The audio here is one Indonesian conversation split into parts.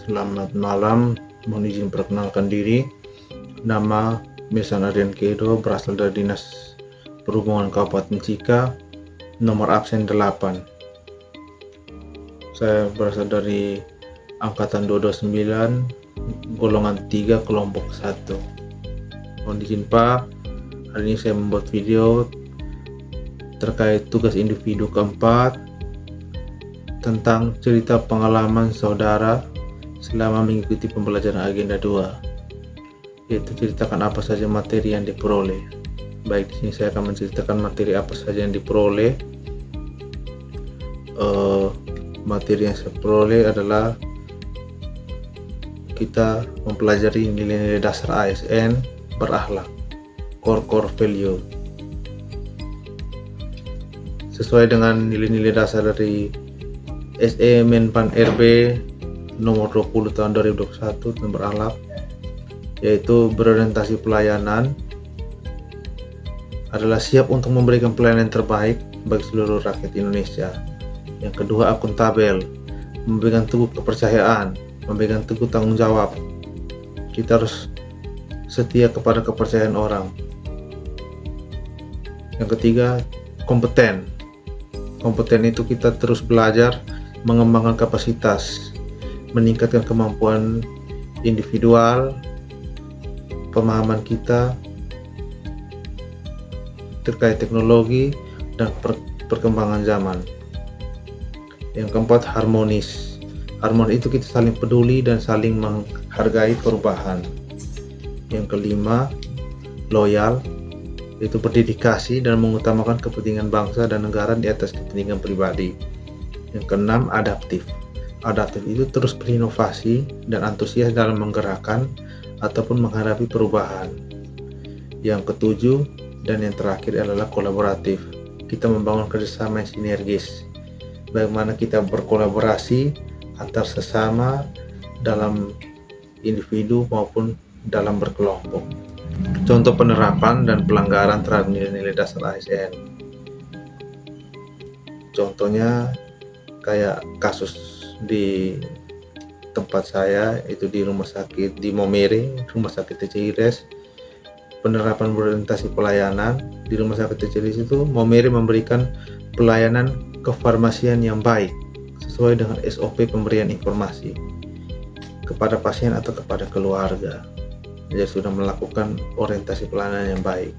Selamat malam, mohon izin perkenalkan diri. Nama Mesan Ardian Kedo, berasal dari Dinas Perhubungan Kabupaten Sika, nomor absen 8. Saya berasal dari Angkatan 229, golongan 3, kelompok 1. Mohon izin Pak, hari ini saya membuat video terkait tugas individu keempat tentang cerita pengalaman saudara selama mengikuti pembelajaran agenda 2, yaitu ceritakan apa saja materi yang diperoleh. Baik, di sini saya akan menceritakan materi apa saja yang diperoleh. Materi yang saya peroleh adalah kita mempelajari nilai-nilai dasar ASN berakhlak, core value, sesuai dengan nilai-nilai dasar dari SE Menpan RB nomor 20 tahun 2021 tentang berakhlak, yaitu berorientasi pelayanan adalah siap untuk memberikan pelayanan terbaik bagi seluruh rakyat Indonesia. Yang kedua, akuntabel, memegang teguh kepercayaan, memegang teguh tanggung jawab. Kita harus setia kepada kepercayaan orang. Yang ketiga, kompeten. Kompeten itu kita terus belajar, mengembangkan kapasitas, meningkatkan kemampuan individual, pemahaman kita terkait teknologi dan perkembangan zaman. Yang keempat, harmonis. Harmonis itu kita saling peduli dan saling menghargai perubahan. Yang kelima, loyal, yaitu berdedikasi dan mengutamakan kepentingan bangsa dan negara di atas kepentingan pribadi. Yang keenam, adaptif. Adaptif itu terus berinovasi dan antusias dalam menggerakkan ataupun menghadapi perubahan. Yang ketujuh dan yang terakhir adalah kolaboratif. Kita membangun kerjasama yang sinergis. Bagaimana kita berkolaborasi antar sesama dalam individu maupun dalam berkelompok. Contoh penerapan dan pelanggaran terhadap nilai-nilai dasar ASN. Contohnya kayak kasus di tempat saya, itu di rumah sakit di Momere, rumah sakit TCIRS. Penerapan berorientasi pelayanan di rumah sakit TCIRS itu, Momere memberikan pelayanan kefarmasian yang baik sesuai dengan SOP pemberian informasi kepada pasien atau kepada keluarga. Jadi sudah melakukan orientasi pelayanan yang baik.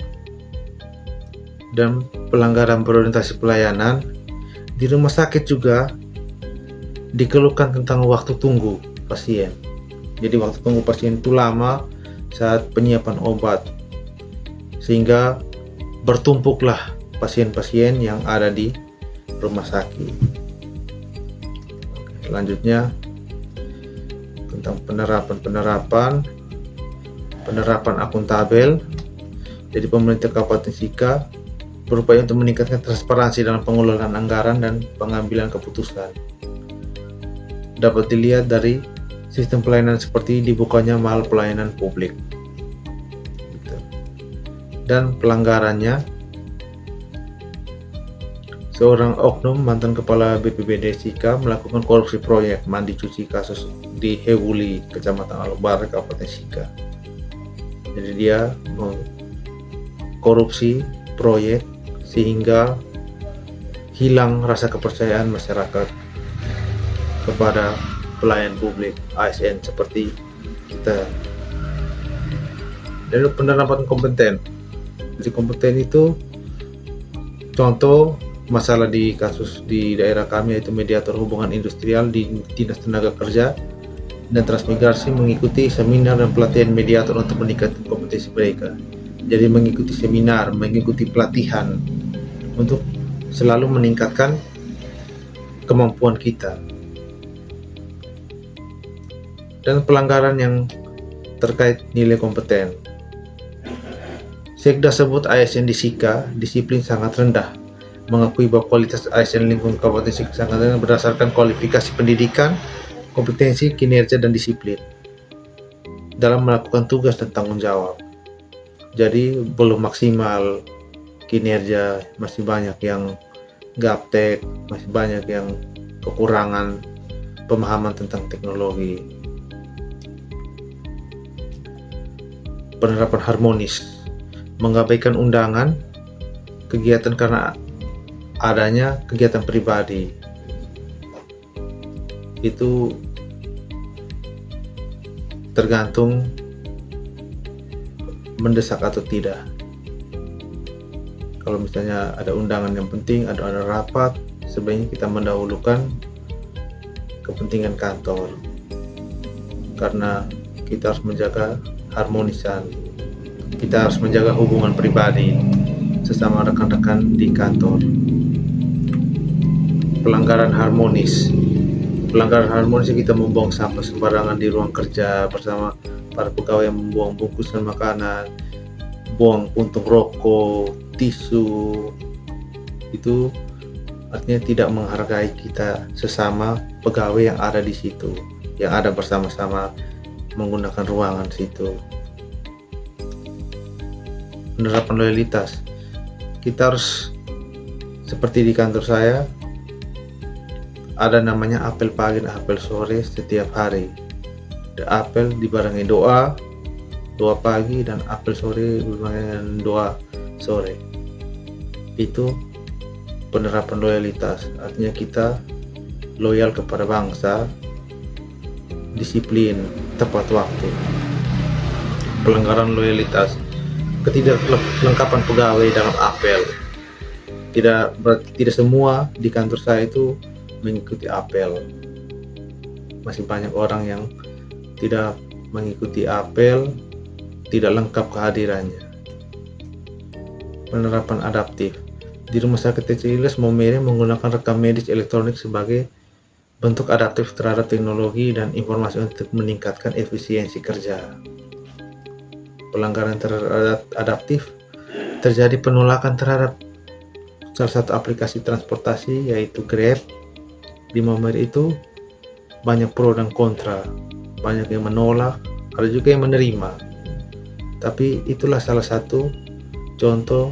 Dan pelanggaran berorientasi pelayanan di rumah sakit juga dikeluhkan tentang waktu tunggu pasien. Jadi waktu tunggu pasien itu lama saat penyiapan obat, sehingga bertumpuklah pasien-pasien yang ada di rumah sakit. Selanjutnya tentang penerapan akuntabel. Jadi pemerintah Kabupaten Sika berupaya untuk meningkatkan transparansi dalam pengelolaan anggaran dan pengambilan keputusan. Dapat dilihat dari sistem pelayanan seperti dibukanya mahal pelayanan publik. Dan pelanggarannya, seorang oknum mantan kepala BPBD Sika melakukan korupsi proyek mandi cuci kasus di Hewuli, Kecamatan Albar, Kabupaten Sika. Jadi dia korupsi proyek sehingga hilang rasa kepercayaan masyarakat kepada pelayan publik ASN seperti kita. Dan penerapan kompeten. Jadi kompeten itu contoh masalah di kasus di daerah kami, yaitu mediator hubungan industrial di Dinas Tenaga Kerja dan Transmigrasi mengikuti seminar dan pelatihan mediator untuk meningkatkan kompetensi mereka. Jadi mengikuti seminar, mengikuti pelatihan untuk selalu meningkatkan kemampuan kita. Dan pelanggaran yang terkait nilai kompeten. Sekda sebut ASN di Sika disiplin sangat rendah, mengakui bahwa kualitas ASN lingkungan Kabupaten Sika sangat rendah berdasarkan kualifikasi pendidikan, kompetensi, kinerja, dan disiplin dalam melakukan tugas dan tanggung jawab. Jadi belum maksimal kinerja, masih banyak yang gaptek, masih banyak yang kekurangan pemahaman tentang teknologi. penerapan harmonis, mengabaikan undangan, kegiatan karena adanya kegiatan pribadi. Itu tergantung mendesak atau tidak. Kalau misalnya ada undangan yang penting, ada rapat, sebaiknya kita mendahulukan kepentingan kantor, karena kita harus menjaga harmonisan, kita harus menjaga hubungan pribadi sesama rekan-rekan di kantor. Pelanggaran harmonis kita membuang sampah sembarangan di ruang kerja bersama para pegawai, yang membuang bungkusan makanan, buang puntung rokok, tisu. Itu artinya tidak menghargai kita sesama pegawai yang ada di situ, yang ada bersama-sama menggunakan ruangan situ. Penerapan loyalitas, kita harus seperti di kantor saya, ada namanya apel pagi dan apel sore setiap hari. Apel dibarengi doa pagi, dan apel sore dibarengi doa sore. Itu penerapan loyalitas, artinya kita loyal kepada bangsa, disiplin, tepat waktu. Pelanggaran loyalitas, ketidaklengkapan pegawai dalam apel. Tidak semua di kantor saya itu mengikuti apel. Masih banyak orang yang tidak mengikuti apel, tidak lengkap kehadirannya. Penerapan adaptif, di Rumah Sakit TCILS Maumere menggunakan rekam medis elektronik sebagai bentuk adaptif terhadap teknologi dan informasi untuk meningkatkan efisiensi kerja. Pelanggaran terhadap adaptif, terjadi penolakan terhadap salah satu aplikasi transportasi yaitu Grab. Di Maumere itu banyak pro dan kontra, banyak yang menolak, ada juga yang menerima. Tapi itulah salah satu contoh.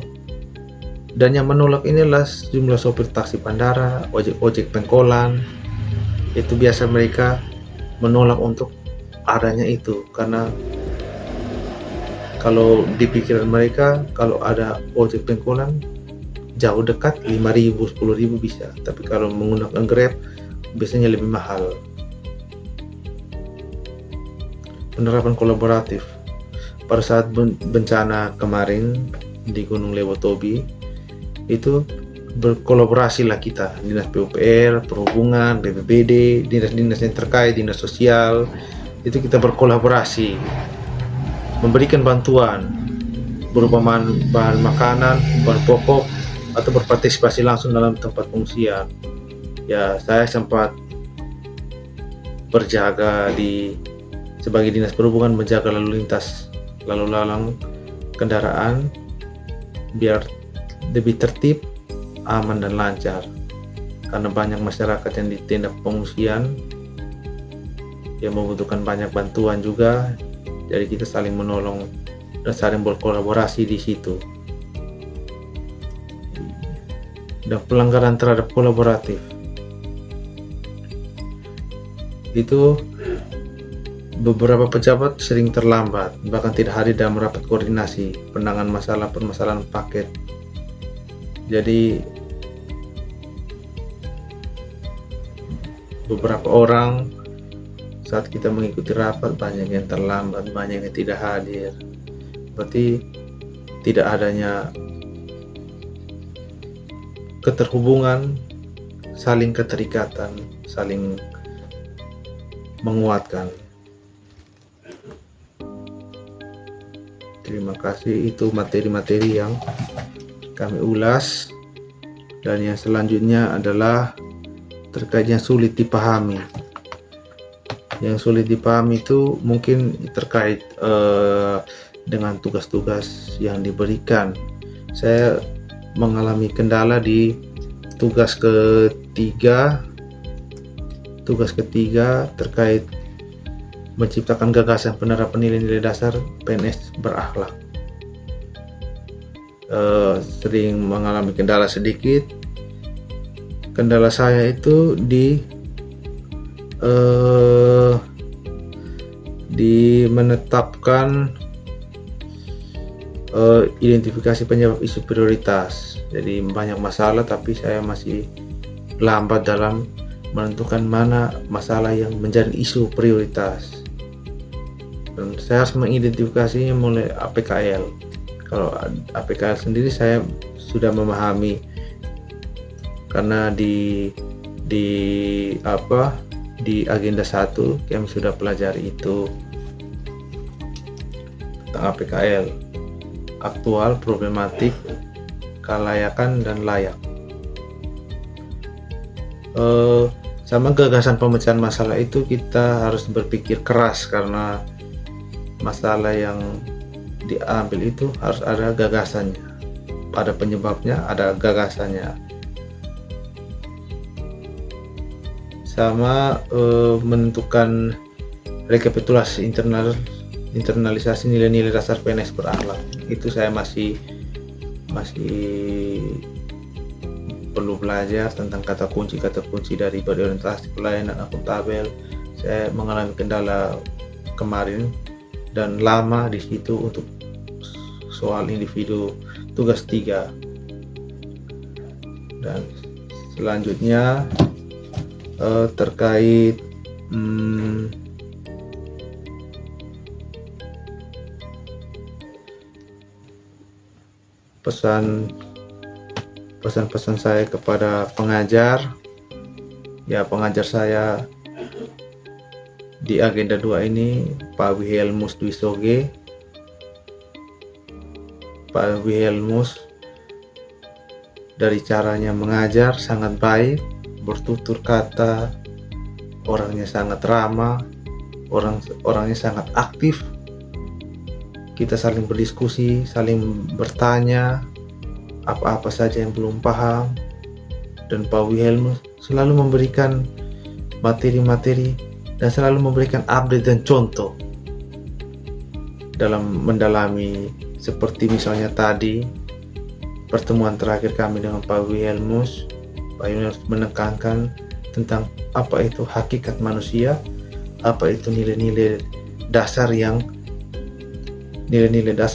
Dan yang menolak inilah sejumlah sopir taksi bandara, ojek pengkolan. Itu biasa mereka menolak untuk adanya itu, karena kalau di pikiran mereka, kalau ada ojek pengkolan jauh dekat 5.000, 10.000 bisa, tapi kalau menggunakan Grab biasanya lebih mahal. Penerapan kolaboratif, pada saat bencana kemarin di Gunung Lewotobi, itu berkolaborasilah kita, Dinas PUPR, Perhubungan, BPBD, dinas-dinas yang terkait, dinas sosial, itu kita berkolaborasi memberikan bantuan berupa bahan makanan, bahan pokok, atau berpartisipasi langsung dalam tempat pengungsian. Ya, saya sempat berjaga sebagai dinas perhubungan, menjaga lalu lalang kendaraan biar lebih tertib, aman dan lancar. Karena banyak masyarakat yang di tenda pengungsian yang membutuhkan banyak bantuan juga, jadi kita saling menolong dan saling berkolaborasi di situ. Dan pelanggaran terhadap kolaboratif, itu beberapa pejabat sering terlambat, bahkan tidak hadir dalam rapat koordinasi penanganan permasalahan paket. Jadi beberapa orang saat kita mengikuti rapat, banyak yang terlambat, banyak yang tidak hadir. Berarti tidak adanya keterhubungan, saling keterikatan, saling menguatkan. Terima kasih, itu materi-materi yang kami ulas. Dan yang selanjutnya adalah terkait yang sulit dipahami. Yang sulit dipahami itu mungkin terkait dengan tugas-tugas yang diberikan. Saya mengalami kendala di tugas ketiga terkait menciptakan gagasan penerapan nilai-nilai dasar PNS berakhlak. Sering mengalami kendala sedikit. Kendala saya itu di menetapkan identifikasi penyebab isu prioritas. Jadi banyak masalah tapi saya masih lambat dalam menentukan mana masalah yang menjadi isu prioritas. Dan saya harus mengidentifikasinya mulai APKL. Kalau APKL sendiri saya sudah memahami karena di agenda 1 kami sudah pelajari itu tentang APKL, aktual, problematik, kelayakan, dan layak. Sama gagasan pemecahan masalah itu kita harus berpikir keras karena masalah yang diambil itu harus ada gagasannya, ada penyebabnya, ada gagasannya. Sama menentukan rekapitulasi internalisasi nilai-nilai dasar PNS berakhlak. Itu saya masih perlu belajar tentang kata kunci dari berorientasi pelayanan akuntabel. Saya mengalami kendala kemarin dan lama di situ untuk soal individu tugas 3. Dan selanjutnya terkait pesan-pesan saya kepada pengajar. Ya, pengajar saya di agenda 2 ini Pak Wilhelmus Dwi Soge. Pak Wilhelmus dari caranya mengajar sangat baik, bertutur kata, orangnya sangat ramah, orangnya sangat aktif. Kita saling berdiskusi, saling bertanya apa-apa saja yang belum paham, dan Pak Wilhelmus selalu memberikan materi-materi dan selalu memberikan update dan contoh dalam mendalami, seperti misalnya tadi pertemuan terakhir kami dengan Pak Wilhelmus. Pak Wilhelmus menekankan tentang apa itu hakikat manusia, apa itu nilai-nilai dasar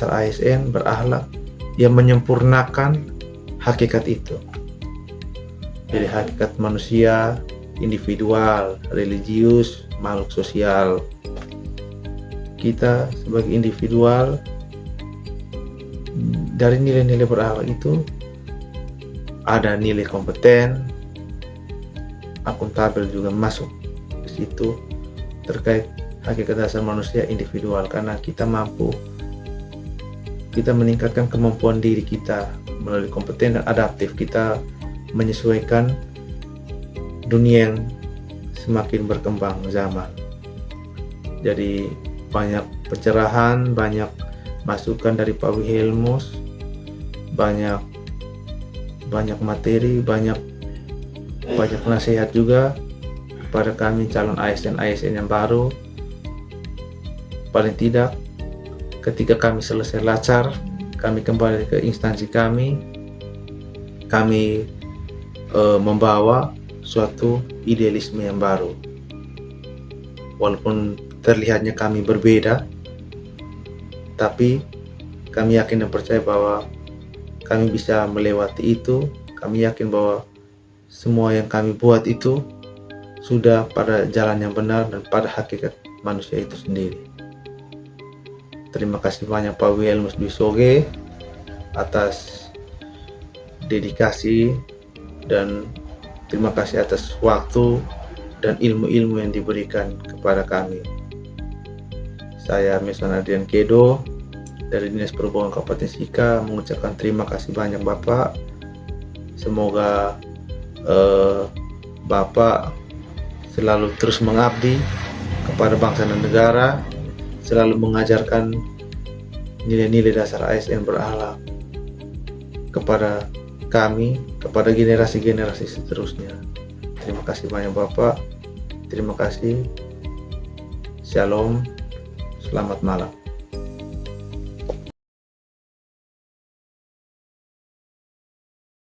ASN berakhlak yang menyempurnakan hakikat itu. Jadi hakikat manusia, individual, religius, makhluk sosial. Kita sebagai individual, dari nilai-nilai berakhlak itu ada nilai kompeten, akuntabel juga masuk di situ terkait hakikat dasar manusia individual, karena kita meningkatkan kemampuan diri kita melalui kompeten dan adaptif. Kita menyesuaikan dunia yang semakin berkembang zaman. Jadi banyak pencerahan, banyak masukan dari Pak Wilhelmus, banyak materi, banyak nasihat juga kepada kami calon ASN yang baru. Paling tidak ketika kami selesai lacar, kami kembali ke instansi kami membawa suatu idealisme yang baru. Walaupun terlihatnya kami berbeda, tapi kami yakin dan percaya bahwa kami bisa melewati itu. Kami yakin bahwa semua yang kami buat itu sudah pada jalan yang benar dan pada hakikat manusia itu sendiri. Terima kasih banyak Pak Wilhelmus Dwi Soge atas dedikasi, dan terima kasih atas waktu dan ilmu-ilmu yang diberikan kepada kami. Saya Meson Adrian Kedo dari Dinas Perhubungan Kabupaten Sika mengucapkan terima kasih banyak Bapak. Semoga Bapak selalu terus mengabdi kepada bangsa dan negara, selalu mengajarkan nilai-nilai dasar ASN berakhlak kepada kami, kepada generasi-generasi seterusnya. Terima kasih banyak Bapak. Terima kasih. Shalom. Selamat malam.